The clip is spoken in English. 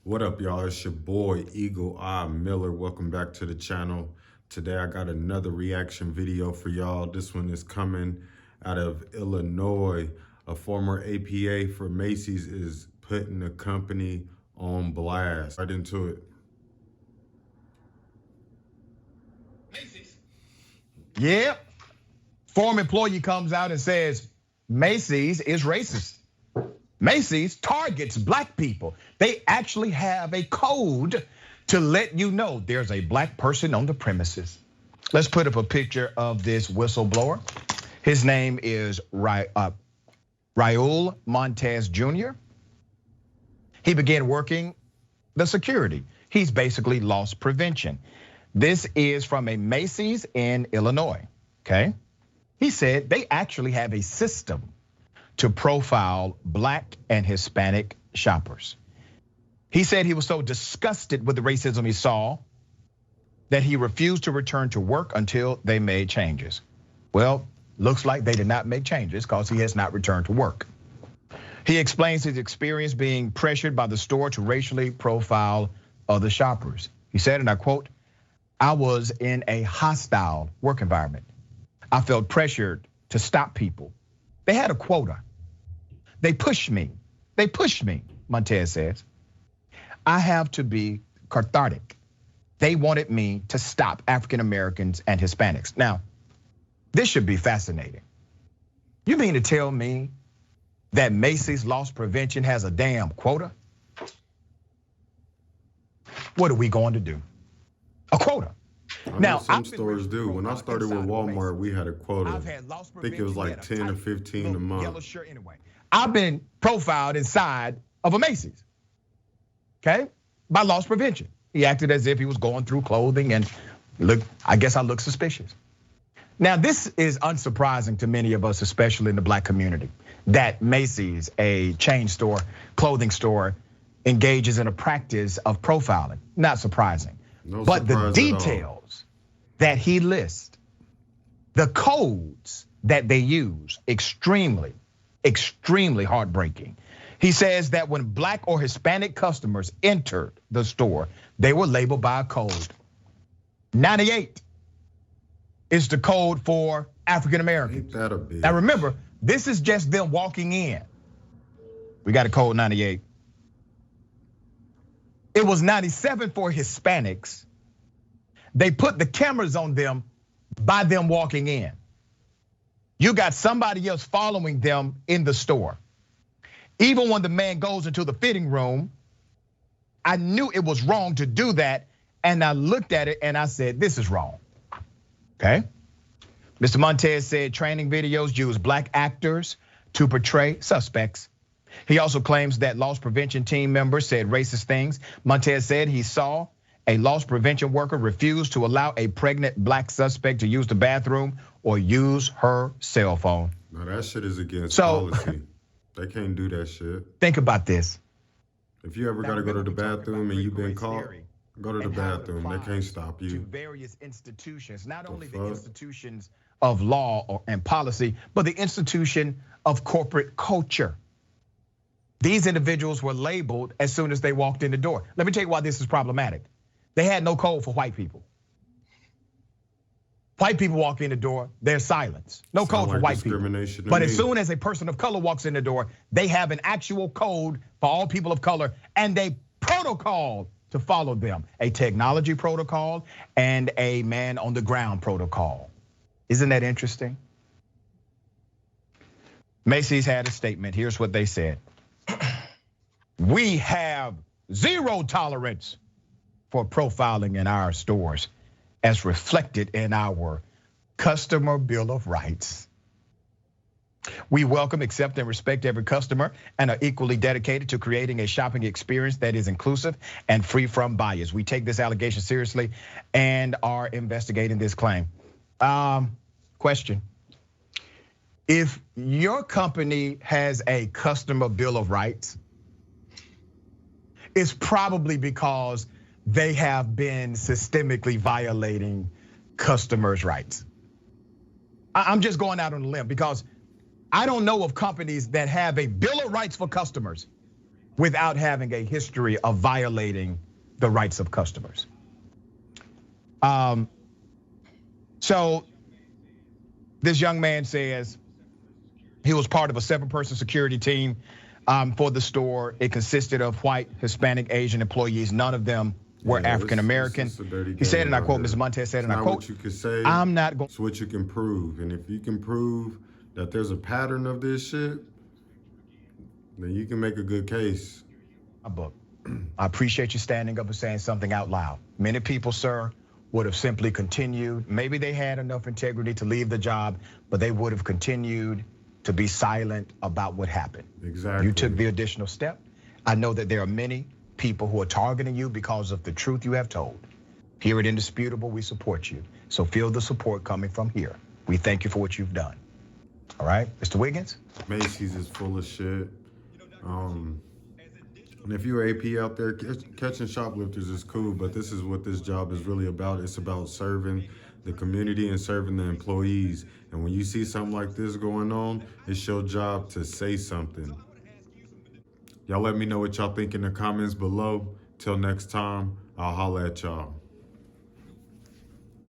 What up, y'all? It's your boy Eagle Eye Miller. Welcome back to the channel. Today I got another reaction video for y'all. This one is coming out of Illinois. A former APA for Macy's is putting the company on blast. Right into it. Yep. Former employee comes out and says Macy's is racist. Macy's targets black people. They actually have a code to let you know there's a black person on the premises. Let's put up a picture of this whistleblower. His name is Raul Montez Jr. He began working the security. He's basically loss prevention. This is from a Macy's in Illinois, okay? He said they actually have a system to profile black and Hispanic shoppers. He said he was so disgusted with the racism he saw that he refused to return to work until they made changes. Well, looks like they did not make changes because he has not returned to work. He explains his experience being pressured by the store to racially profile other shoppers. He said, and I quote, "I was in a hostile work environment. I felt pressured to stop people. They had a quota. They pushed me, Montez says. I have to be cathartic. They wanted me to stop African Americans and Hispanics." Now, this should be fascinating. You mean to tell me that Macy's loss prevention has a damn quota? What are we going to do? A quota. Now, some stores do. When I started with Walmart, we had a quota. I think it was like 10 or 15 a month. Yellow shirt anyway. I've been profiled inside of a Macy's, okay, by loss prevention. He acted as if he was going through clothing and I guess I look suspicious. Now, this is unsurprising to many of us, especially in the black community, that Macy's, a chain store, clothing store, engages in a practice of profiling. Not surprising. But the details that he lists, the codes that they use, extremely heartbreaking. He says that when black or Hispanic customers entered the store, they were labeled by a code. 98 is the code for African Americans. Now remember, this is just them walking in. We got a code 98. It was 97 for Hispanics. They put the cameras on them by them walking in. You got somebody else following them in the store. Even when the man goes into the fitting room, I knew it was wrong to do that. And I looked at it and I said, this is wrong, okay? Mr. Montez said training videos use black actors to portray suspects. He also claims that loss prevention team members said racist things. Montez said he saw a loss prevention worker refuse to allow a pregnant black suspect to use the bathroom or use her cell phone. Now that shit is against policy. They can't do that shit. Think about this. If you ever gotta go to the bathroom and you've been caught, go to the bathroom. They can't stop you. To various institutions, not only the institutions of law and policy, but the institution of corporate culture. These individuals were labeled as soon as they walked in the door. Let me tell you why this is problematic. They had no code for white people. White people walk in the door, they're silenced. No code for white people. But as soon as a person of color walks in the door, they have an actual code for all people of color and a protocol to follow them. A technology protocol and a man on the ground protocol. Isn't that interesting? Macy's had a statement. Here's what they said. We have zero tolerance for profiling in our stores, as reflected in our customer bill of rights. We welcome, accept, and respect every customer and are equally dedicated to creating a shopping experience that is inclusive and free from bias. We take this allegation seriously and are investigating this claim. Question. If your company has a customer bill of rights, it's probably because they have been systemically violating customers' rights. I'm just going out on a limb because I don't know of companies that have a bill of rights for customers without having a history of violating the rights of customers. So this young man says he was part of a 7-person security team for the store. It consisted of white, Hispanic, Asian employees. None of them were African American. He said, and I quote, Mr. Montez said, and I quote, what you can say, I'm not going. It's what you can prove. And if you can prove that there's a pattern of this shit, then you can make a good case. A book. I appreciate you standing up and saying something out loud. Many people, sir, would have simply continued. Maybe they had enough integrity to leave the job, but they would have continued to be silent about what happened. Exactly. You took the additional step. I know that there are many people who are targeting you because of the truth you have told. Here at Indisputable, we support you. So feel the support coming from here. We thank you for what you've done. All right, Mr. Wiggins? Macy's is full of shit. And if you're AP out there, catching shoplifters is cool, but this is what this job is really about. It's about serving the community and serving the employees. And when you see something like this going on, it's your job to say something. Y'all let me know what y'all think in the comments below. Till next time, I'll holla at y'all.